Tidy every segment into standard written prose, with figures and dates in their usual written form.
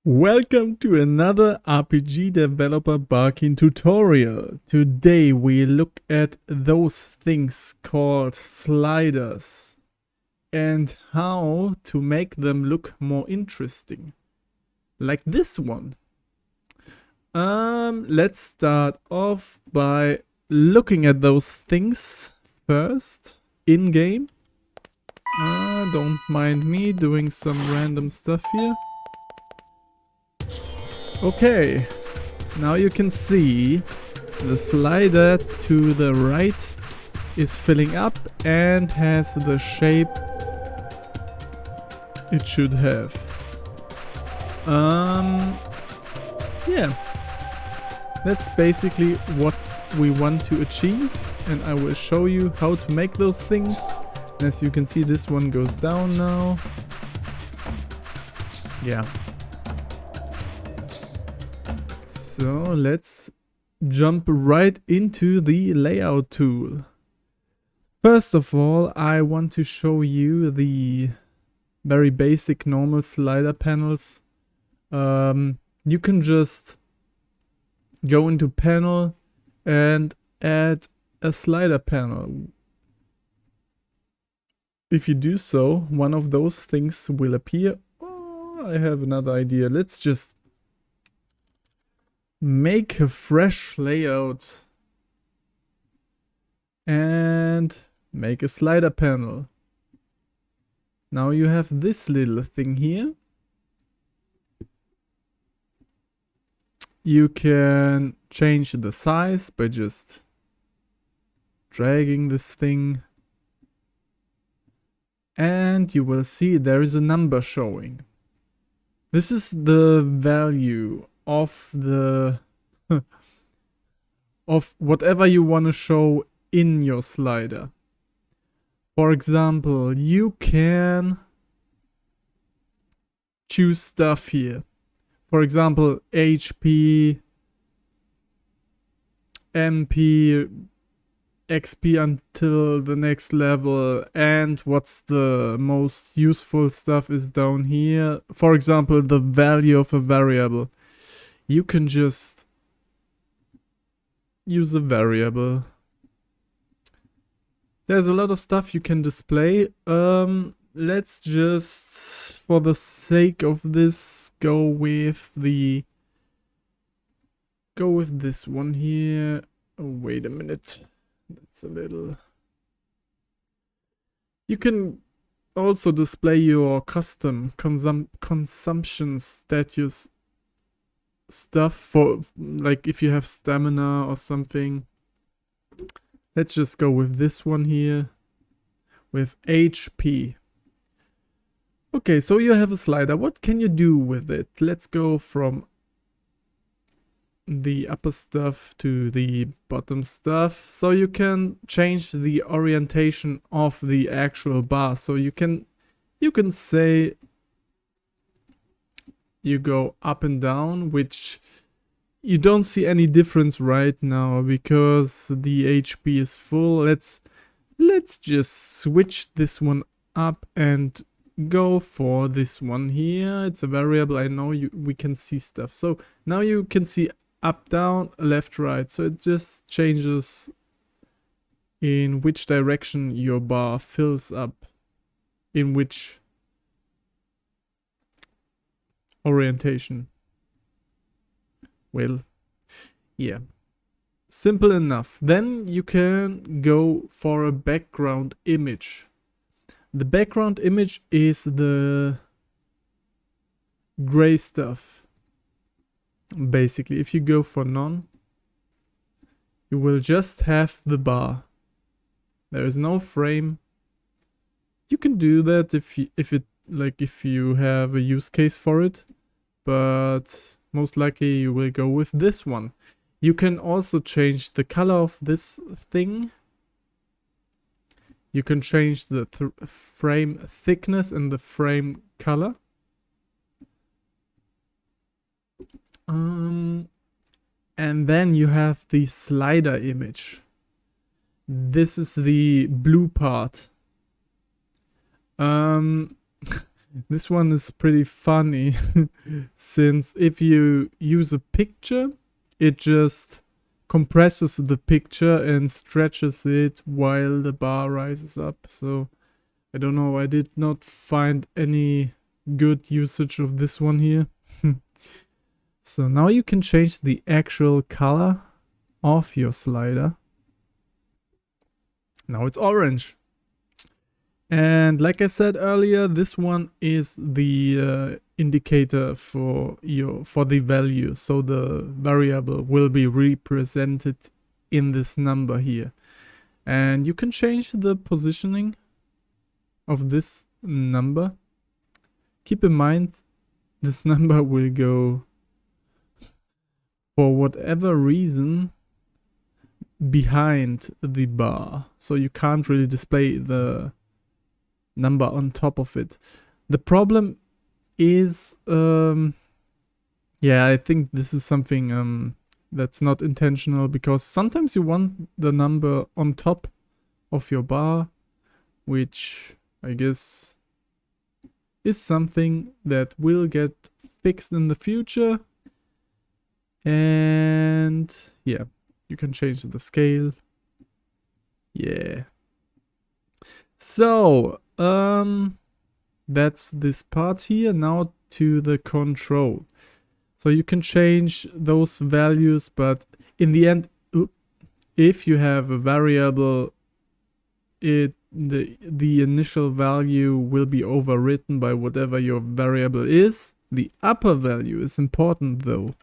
Welcome to another RPG Developer Bakin tutorial. Today we look at those things called sliders and how to make them look more interesting. Like this one. Let's start off by looking at those things first in game. Don't mind me doing some random stuff here. Okay, now you can see the slider to the right is filling up and has the shape it should have. Yeah, that's basically what we want to achieve, and I will show you how to make those things. As you can see, this one goes down now. Yeah. So let's jump right into the layout tool. First of all, I want to show you the very basic normal slider panels. You can just go into panel and add a slider panel. If you do so, one of those things will appear. Oh, I have another idea. Let's just make a fresh layout and make a slider panel. Now you have this little thing here. You can change the size by just dragging this thing, and you will see there is a number showing. This is the value of the of whatever you want to show in your slider. For example, you can choose stuff here. For example, HP, MP, XP until the next level, and what's the most useful stuff is down here. For example, the value of a variable. You can just use a variable. There's a lot of stuff you can display. Let's just, for the sake of this, go with this one here. Oh, wait a minute. That's a little. You can also display your custom consumption status stuff, for like if you have stamina or something. Let's just go with this one here with HP. Okay, so you have a slider. What can you do with it? Let's go from the upper stuff to the bottom stuff. So you can change the orientation of the actual bar. So you can say you go up and down, which you don't see any difference right now because the HP is full. Let's just switch this one up and go for this one here. It's a variable. I know we can see stuff. So now you can see up, down, left, right. So it just changes in which direction your bar fills up, in which orientation. Well, yeah, simple enough. Then you can go for a background image. The background image is the gray stuff. Basically, if you go for none, you will just have the bar. There is no frame. You can do that if you have a use case for it, but most likely you will go with this one. You can also change the color of this thing. You can change the frame thickness and the frame color. And then you have the slider image. This is the blue part. This one is pretty funny since if you use a picture, it just compresses the picture and stretches it while the bar rises up. So I don't know, I did not find any good usage of this one here. So now you can change the actual color of your slider. Now it's orange. And like I said earlier, this one is the indicator for the value. So the variable will be represented in this number here. And you can change the positioning of this number. Keep in mind, this number will go, for whatever reason, behind the bar. So you can't really display the number on top of it. The problem is, yeah, I think this is something that's not intentional, because sometimes you want the number on top of your bar, which I guess is something that will get fixed in the future. And yeah, you can change the scale. Yeah. So, that's this part here. Now to the control. So you can change those values, but in the end, if you have a variable, the initial value will be overwritten by whatever your variable is. The upper value is important though,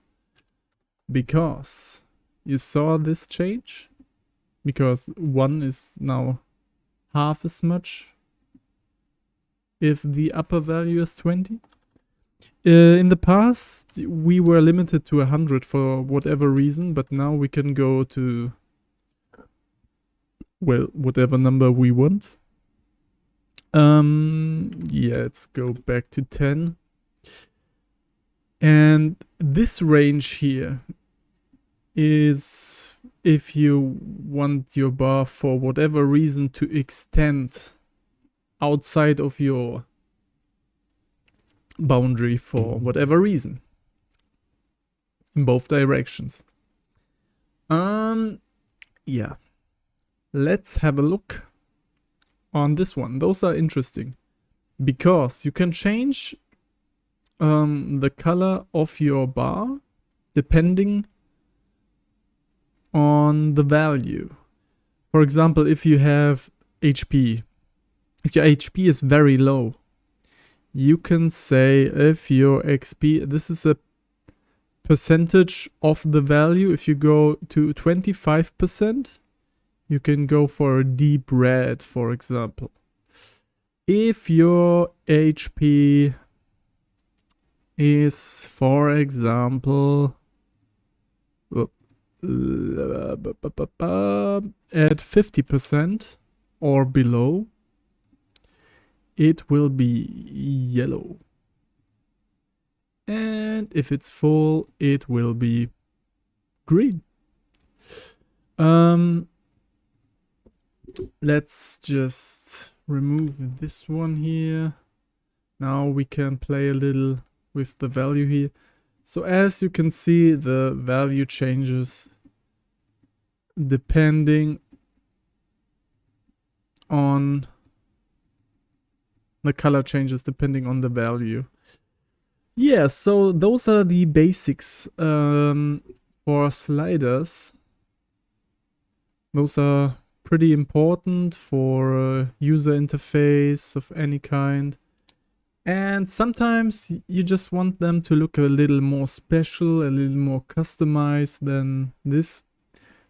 because you saw this change, because 1 is now half as much if the upper value is 20. In the past, we were limited to 100 for whatever reason, but now we can go to, well, whatever number we want. Yeah, let's go back to 10. And this range here is if you want your bar for whatever reason to extend outside of your boundary for whatever reason in both directions. Yeah, let's have a look on this one. Those are interesting because you can change the color of your bar depending on the value. For example, if you have HP, if your HP is very low, you can say if your XP, this is a percentage of the value. If you go to 25%, you can go for a deep red, for example. If your HP is, for example, at 50% or below, it will be yellow. And if it's full, it will be green. Let's just remove this one here. Now we can play a little with the value here. So as you can see, the value changes depending on the color changes depending on the value. Yeah, so those are the basics for sliders. Those are pretty important for user interface of any kind. And sometimes you just want them to look a little more special, a little more customized than this.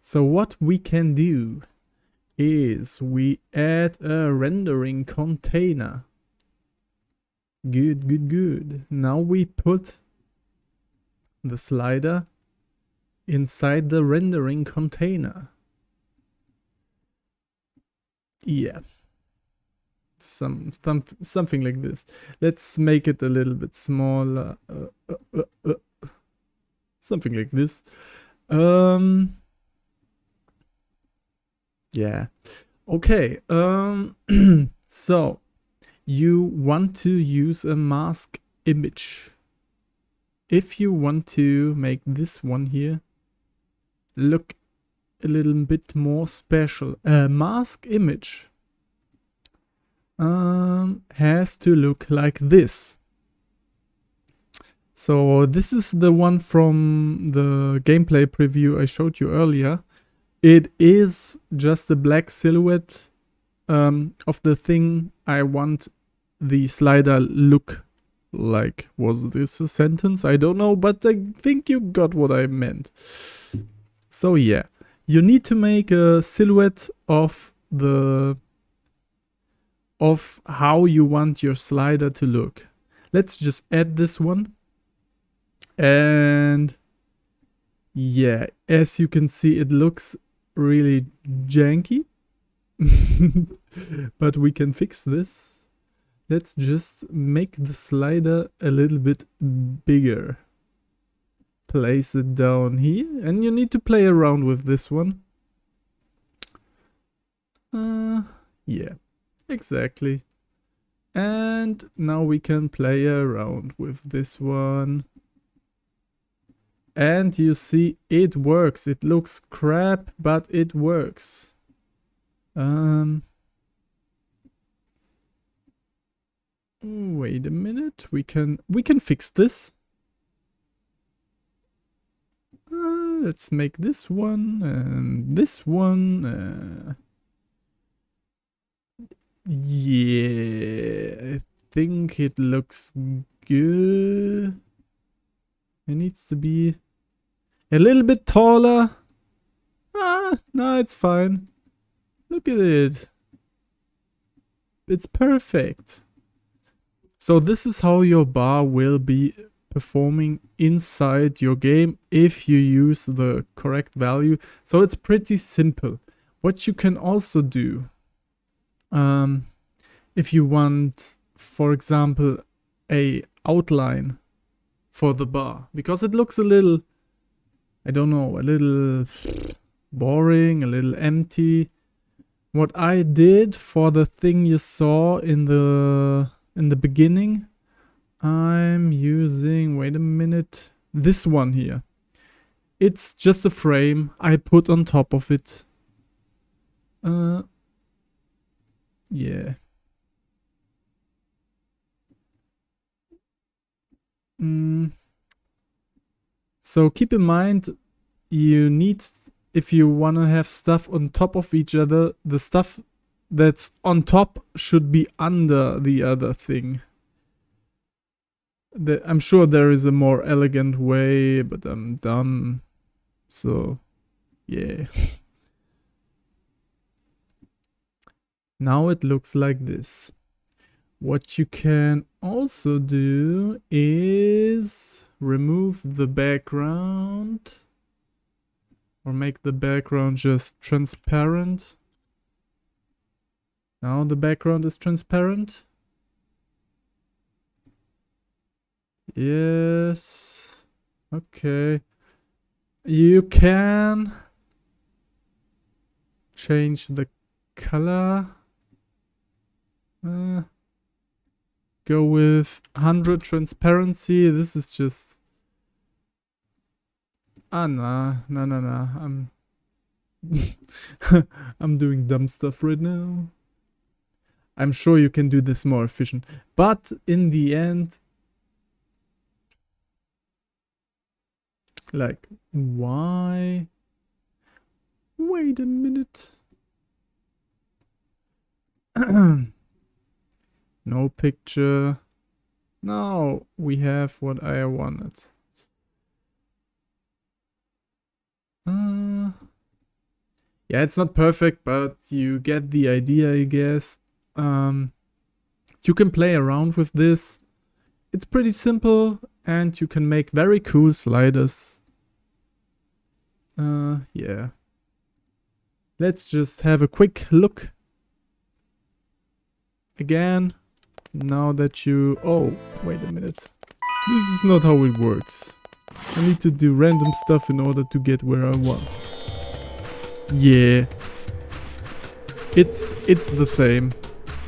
So what we can do is we add a rendering container. Good. Now we put the slider inside the rendering container. Yeah. Something like this. Let's make it a little bit smaller. Something like this. Yeah. Okay. So you want to use a mask image. If you want to make this one here look a little bit more special, a mask image has to look like this. So this is the one from the gameplay preview I showed you earlier. It is just a black silhouette of the thing I want the slider look like. Was this a sentence? I don't know, but I think you got what I meant. So yeah, you need to make a silhouette of how you want your slider to look. Let's just add this one. And yeah, as you can see, it looks really janky. But we can fix this. Let's just make the slider a little bit bigger. Place it down here, and you need to play around with this one. Yeah, exactly. And now we can play around with this one. And you see, it works. It looks crap, but it works. Wait a minute. We can fix this. Let's make this one and this one. Yeah, I think it looks good. It needs to be a little bit taller. No, it's fine. Look at it. It's perfect. So this is how your bar will be performing inside your game if you use the correct value. So it's pretty simple. What you can also do, if you want, for example, a outline for the bar, because it looks a little, I don't know, a little boring, a little empty. What I did for the thing you saw in the beginning, I'm using, wait a minute, this one here. It's just a frame I put on top of it. Yeah. So keep in mind, you need, if you want to have stuff on top of each other, the stuff that's on top should be under the other thing. I'm sure there is a more elegant way, but I'm dumb. So, yeah. Now it looks like this. What you can also do is remove the background or make the background just transparent. Now the background is transparent. Yes. Okay. You can change the color. Go with 100 transparency. This is just... nah. I'm... I'm doing dumb stuff right now. I'm sure you can do this more efficient. But in the end... Like, why? Wait a minute. No picture. Now we have what I wanted. Yeah, it's not perfect, but you get the idea, I guess. You can play around with this. It's pretty simple, and you can make very cool sliders. Yeah. Let's just have a quick look. Again, now that you... Oh, wait a minute. This is not how it works. I need to do random stuff in order to get where I want. Yeah. It's the same.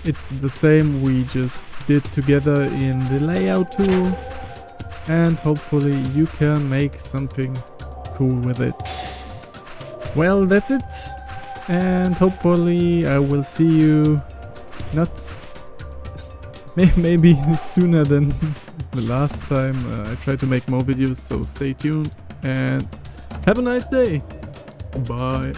It's the same we just did together in the layout tool, and hopefully you can make something cool with it. Well, that's it, and hopefully I will see you not maybe sooner than the last time. I try to make more videos, so stay tuned and have a nice day. Bye.